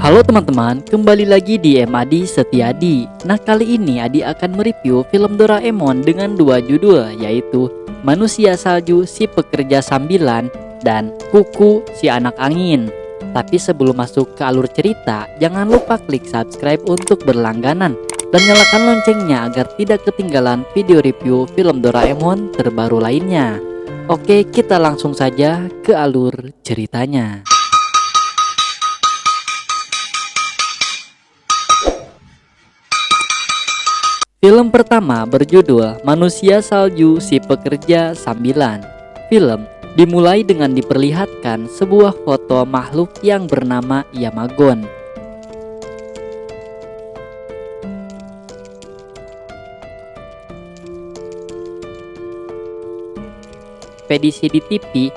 Halo teman-teman, kembali lagi di Adi Setiadi. Nah, kali ini Adi akan mereview film Doraemon dengan dua judul, yaitu Manusia Salju Si Pekerja Sambilan dan Kuku Si Anak Angin. Tapi sebelum masuk ke alur cerita, jangan lupa klik subscribe untuk berlangganan dan nyalakan loncengnya agar tidak ketinggalan video review film Doraemon terbaru lainnya. Oke, kita langsung saja ke alur ceritanya. Film pertama berjudul Manusia Salju Si Pekerja Sambilan. Film dimulai dengan diperlihatkan sebuah foto makhluk yang bernama Yamagon. Ekspedisi di TV,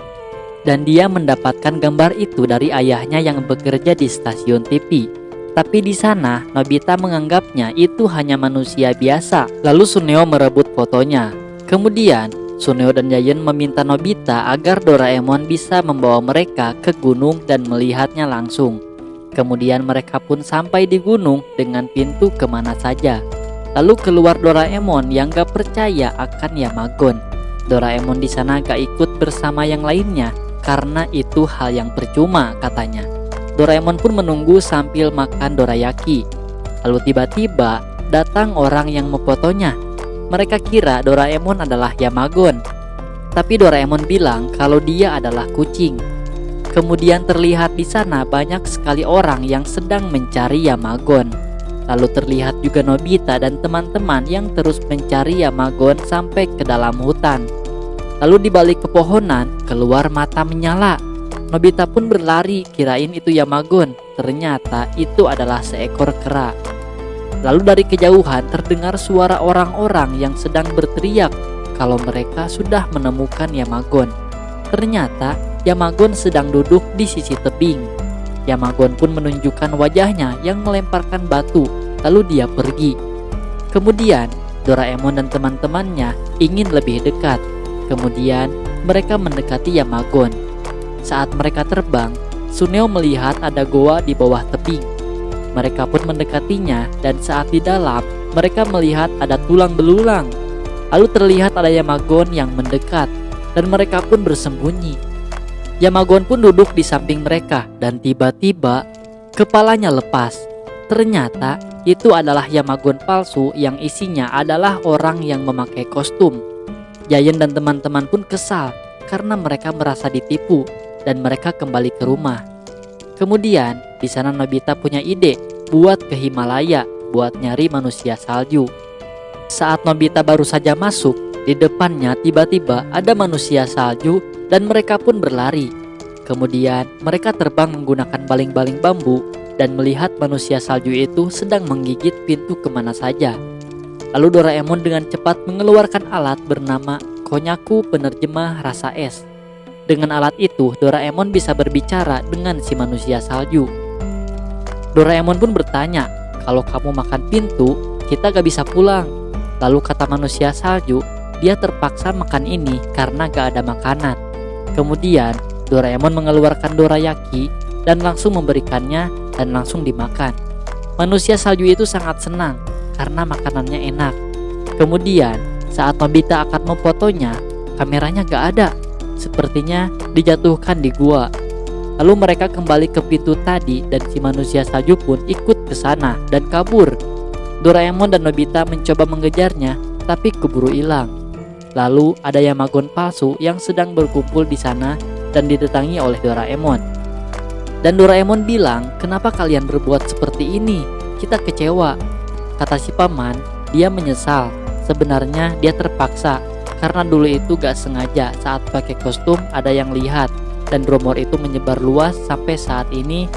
dan dia mendapatkan gambar itu dari ayahnya yang bekerja di stasiun TV. Tapi di sana Nobita menganggapnya itu hanya manusia biasa. Lalu Suneo merebut fotonya. Kemudian Suneo dan Giant meminta Nobita agar Doraemon bisa membawa mereka ke gunung dan melihatnya langsung. Kemudian mereka pun sampai di gunung dengan pintu kemana saja. Lalu keluar Doraemon yang gak percaya akan Yamagon. Doraemon di sana gak ikut bersama yang lainnya karena itu hal yang percuma, katanya. Doraemon pun menunggu sambil makan dorayaki. Lalu tiba-tiba datang orang yang memfotonya. Mereka kira Doraemon adalah Yamagon. Tapi Doraemon bilang kalau dia adalah kucing. Kemudian terlihat di sana banyak sekali orang yang sedang mencari Yamagon. Lalu terlihat juga Nobita dan teman-teman yang terus mencari Yamagon sampai ke dalam hutan. Lalu di balik pepohonan keluar mata menyala. Nobita pun berlari, kirain itu Yamagon. Ternyata itu adalah seekor kera. Lalu dari kejauhan terdengar suara orang-orang yang sedang berteriak kalau mereka sudah menemukan Yamagon. Ternyata Yamagon sedang duduk di sisi tebing. Yamagon pun menunjukkan wajahnya yang melemparkan batu, lalu dia pergi. Kemudian Doraemon dan teman-temannya ingin lebih dekat. Kemudian mereka mendekati Yamagon. Saat mereka terbang, Suneo melihat ada goa di bawah tebing. Mereka pun mendekatinya dan saat di dalam, mereka melihat ada tulang belulang. Lalu terlihat ada Yamagon yang mendekat dan mereka pun bersembunyi. Yamagon pun duduk di samping mereka dan tiba-tiba kepalanya lepas. Ternyata itu adalah Yamagon palsu yang isinya adalah orang yang memakai kostum. Giant dan teman-teman pun kesal karena mereka merasa ditipu. Dan mereka kembali ke rumah. Kemudian di sana Nobita punya ide buat ke Himalaya buat nyari manusia salju. Saat Nobita baru saja masuk, di depannya tiba-tiba ada manusia salju dan mereka pun berlari. Kemudian mereka terbang menggunakan baling-baling bambu dan melihat manusia salju itu sedang menggigit pintu kemana saja. Lalu Doraemon dengan cepat mengeluarkan alat bernama Konyaku Penerjemah Rasa Es. Dengan alat itu, Doraemon bisa berbicara dengan si manusia salju. Doraemon pun bertanya, kalau kamu makan pintu, kita gak bisa pulang. Lalu kata manusia salju, dia terpaksa makan ini karena gak ada makanan. Kemudian, Doraemon mengeluarkan dorayaki dan langsung memberikannya dan langsung dimakan. Manusia salju itu sangat senang karena makanannya enak. Kemudian, saat Nobita akan memfotonya, kameranya gak ada. Sepertinya dijatuhkan di gua. Lalu mereka kembali ke pintu tadi dan si manusia salju pun ikut ke sana dan kabur. Doraemon dan Nobita mencoba mengejarnya tapi keburu hilang. Lalu ada Yamagon palsu yang sedang berkumpul di sana dan didatangi oleh Doraemon. Dan Doraemon bilang, "Kenapa kalian berbuat seperti ini? Kita kecewa." Kata si paman, dia menyesal. Sebenarnya dia terpaksa karena dulu itu gak sengaja saat pakai kostum ada yang lihat dan rumor itu menyebar luas sampai saat ini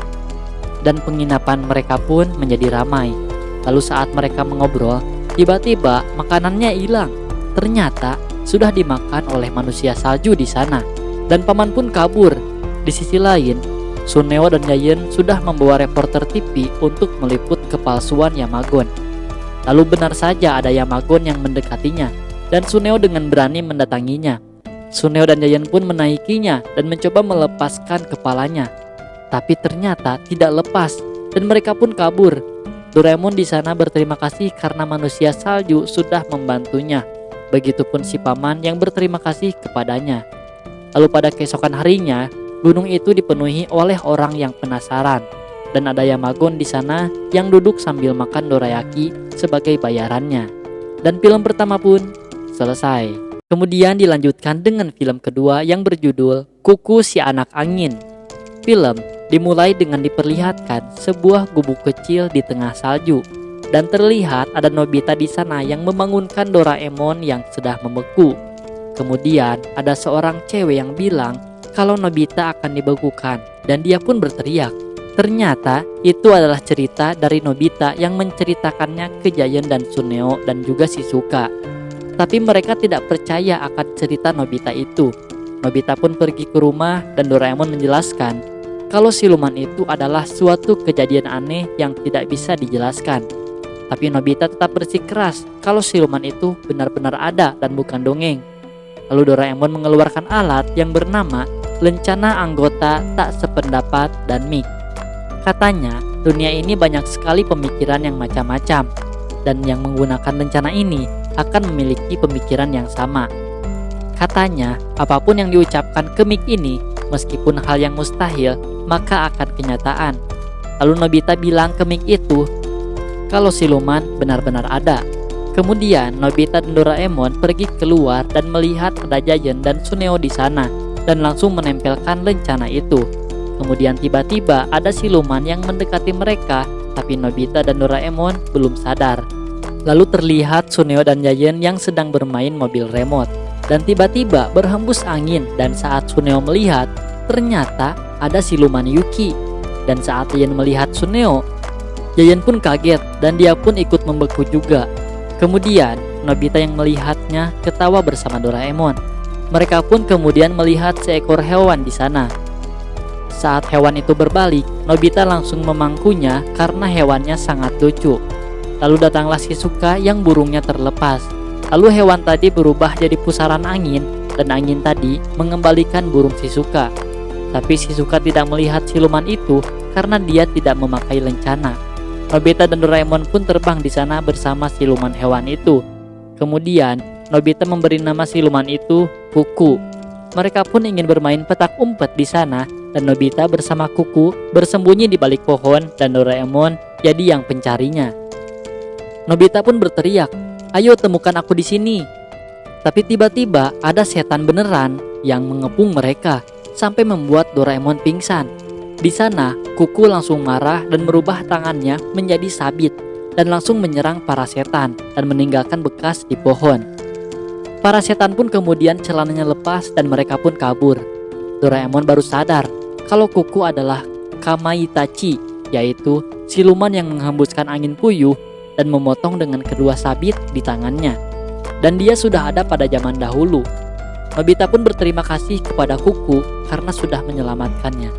dan penginapan mereka pun menjadi ramai. Lalu saat mereka mengobrol, tiba-tiba makanannya hilang. Ternyata sudah dimakan oleh manusia salju di sana dan paman pun kabur. Di sisi lain, Suneo dan Giant sudah membawa reporter TV untuk meliput kepalsuan Yamagon. Lalu benar saja ada Yamagon yang mendekatinya dan Suneo dengan berani mendatanginya. Suneo dan Giant pun menaikinya dan mencoba melepaskan kepalanya. tapi ternyata tidak lepas dan mereka pun kabur. Doraemon di sana berterima kasih karena manusia salju sudah membantunya. Begitupun si paman yang berterima kasih kepadanya. Lalu pada keesokan harinya, gunung itu dipenuhi oleh orang yang penasaran. Dan ada Yamagon di sana yang duduk sambil makan dorayaki sebagai bayarannya. Dan film pertama pun selesai. Kemudian dilanjutkan dengan film kedua yang berjudul Kuku si Anak Angin. Film dimulai dengan diperlihatkan sebuah gubuk kecil di tengah salju. Dan terlihat ada Nobita di sana yang membangunkan Doraemon yang sudah membeku. Kemudian ada seorang cewek yang bilang kalau Nobita akan dibekukan dan dia pun berteriak. Ternyata itu adalah cerita dari Nobita yang menceritakannya ke Giant dan Suneo dan juga Shizuka. Tapi mereka tidak percaya akan cerita Nobita itu. Nobita pun pergi ke rumah dan Doraemon menjelaskan kalau siluman itu adalah suatu kejadian aneh yang tidak bisa dijelaskan. Tapi Nobita tetap bersikeras kalau siluman itu benar-benar ada dan bukan dongeng. Lalu Doraemon mengeluarkan alat yang bernama lencana anggota tak sependapat dan mic. Katanya, dunia ini banyak sekali pemikiran yang macam-macam, dan yang menggunakan lencana ini akan memiliki pemikiran yang sama. Katanya, apapun yang diucapkan ke mic ini, meskipun hal yang mustahil, maka akan kenyataan. Lalu Nobita bilang ke mic itu, kalau siluman benar-benar ada. Kemudian Nobita dan Doraemon pergi keluar dan melihat ada Giant dan Suneo di sana, dan langsung menempelkan lencana itu. Kemudian tiba-tiba ada siluman yang mendekati mereka, tapi Nobita dan Doraemon belum sadar. Lalu terlihat Suneo dan Giant yang sedang bermain mobil remote. Dan tiba-tiba berhembus angin dan saat Suneo melihat, ternyata ada siluman Yuki. Dan saat Giant melihat Suneo, Giant pun kaget dan dia pun ikut membeku juga. Kemudian Nobita yang melihatnya ketawa bersama Doraemon. Mereka pun kemudian melihat seekor hewan di sana. Saat hewan itu berbalik, Nobita langsung memangkunya karena hewannya sangat lucu. Lalu datanglah Shizuka yang burungnya terlepas. Lalu hewan tadi berubah jadi pusaran angin dan angin tadi mengembalikan burung Shizuka. Tapi Shizuka tidak melihat siluman itu karena dia tidak memakai lencana. Nobita dan Doraemon pun terbang di sana bersama siluman hewan itu. Kemudian Nobita memberi nama siluman itu Kuku. Mereka pun ingin bermain petak umpet di sana dan Nobita bersama Kuku bersembunyi di balik pohon dan Doraemon jadi yang pencarinya. Nobita pun berteriak, "Ayo temukan aku di sini." Tapi tiba-tiba ada setan beneran yang mengepung mereka sampai membuat Doraemon pingsan. Di sana, Kuku langsung marah dan merubah tangannya menjadi sabit dan langsung menyerang para setan dan meninggalkan bekas di pohon. Para setan pun kemudian celananya lepas dan mereka pun kabur. Doraemon baru sadar kalau Kuku adalah Kamaitachi, yaitu siluman yang menghembuskan angin puyuh dan memotong dengan kedua sabit di tangannya. Dan dia sudah ada pada zaman dahulu. Nobita pun berterima kasih kepada Kuku karena sudah menyelamatkannya.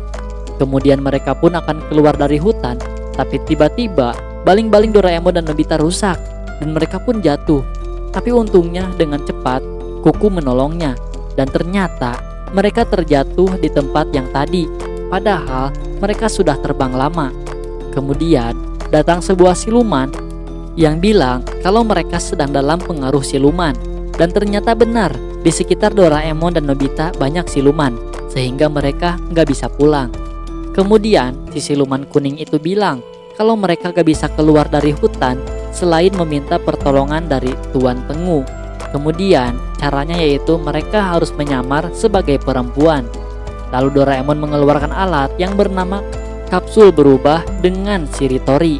Kemudian mereka pun akan keluar dari hutan, tapi tiba-tiba baling-baling Doraemon dan Nobita rusak dan mereka pun jatuh. Tapi untungnya dengan cepat Kuku menolongnya dan ternyata mereka terjatuh di tempat yang tadi, padahal mereka sudah terbang lama. Kemudian datang sebuah siluman yang bilang kalau mereka sedang dalam pengaruh siluman. Dan ternyata benar, di sekitar Doraemon dan Nobita banyak siluman, sehingga mereka nggak bisa pulang. Kemudian si siluman kuning itu bilang kalau mereka gak bisa keluar dari hutan selain meminta pertolongan dari Tuan Tengu. Kemudian caranya yaitu mereka harus menyamar sebagai perempuan. Lalu Doraemon mengeluarkan alat yang bernama kapsul berubah dengan Shiritori.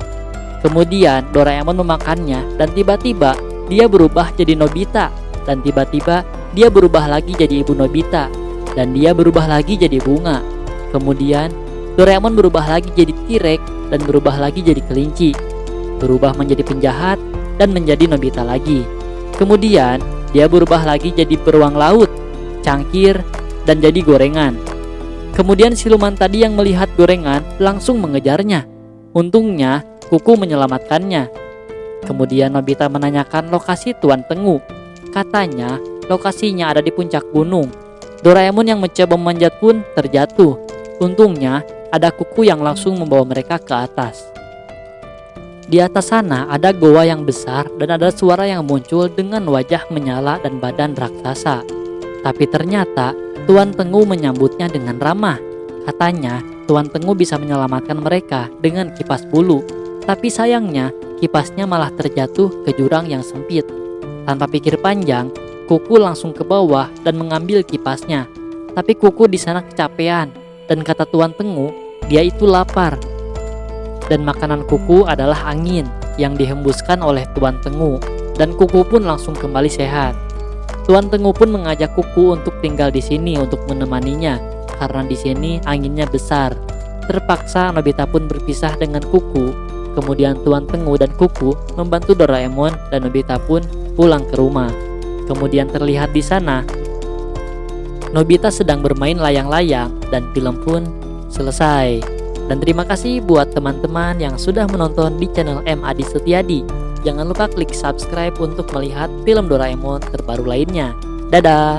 Kemudian Doraemon memakannya dan tiba-tiba dia berubah jadi Nobita. Dan tiba-tiba dia berubah lagi jadi Ibu Nobita. Dan dia berubah lagi jadi bunga. Kemudian Doraemon berubah lagi jadi T-Rex dan berubah lagi jadi kelinci. Berubah menjadi penjahat dan menjadi Nobita lagi. Kemudian dia berubah lagi jadi beruang laut, cangkir, dan jadi gorengan. Kemudian siluman tadi yang melihat gorengan langsung mengejarnya. Untungnya Kuku menyelamatkannya. Kemudian Nobita menanyakan lokasi Tuan Tengu. Katanya lokasinya ada di puncak gunung. Doraemon yang mencoba memanjat pun terjatuh. Untungnya ada kuku yang langsung membawa mereka ke atas. Di atas sana ada goa yang besar dan ada suara yang muncul dengan wajah menyala dan badan raksasa. Tapi ternyata Tuan Tengu menyambutnya dengan ramah. Katanya Tuan Tengu bisa menyelamatkan mereka dengan kipas bulu. Tapi sayangnya kipasnya malah terjatuh ke jurang yang sempit. Tanpa pikir panjang, Kuku langsung ke bawah dan mengambil kipasnya. Tapi Kuku di sana kecapean dan kata Tuan Tengu, dia itu lapar. Dan makanan Kuku adalah angin yang dihembuskan oleh Tuan Tengu, dan Kuku pun langsung kembali sehat. Tuan Tengu pun mengajak Kuku untuk tinggal di sini untuk menemaninya karena di sini anginnya besar. Terpaksa Nobita pun berpisah dengan Kuku. Kemudian Tuan Tengu dan Kuku membantu Doraemon dan Nobita pun pulang ke rumah. Kemudian terlihat di sana Nobita sedang bermain layang-layang dan film pun selesai. Dan terima kasih buat teman-teman yang sudah menonton di channel M. Adi Setiadi. Jangan lupa klik subscribe untuk melihat film Doraemon terbaru lainnya. Dadah!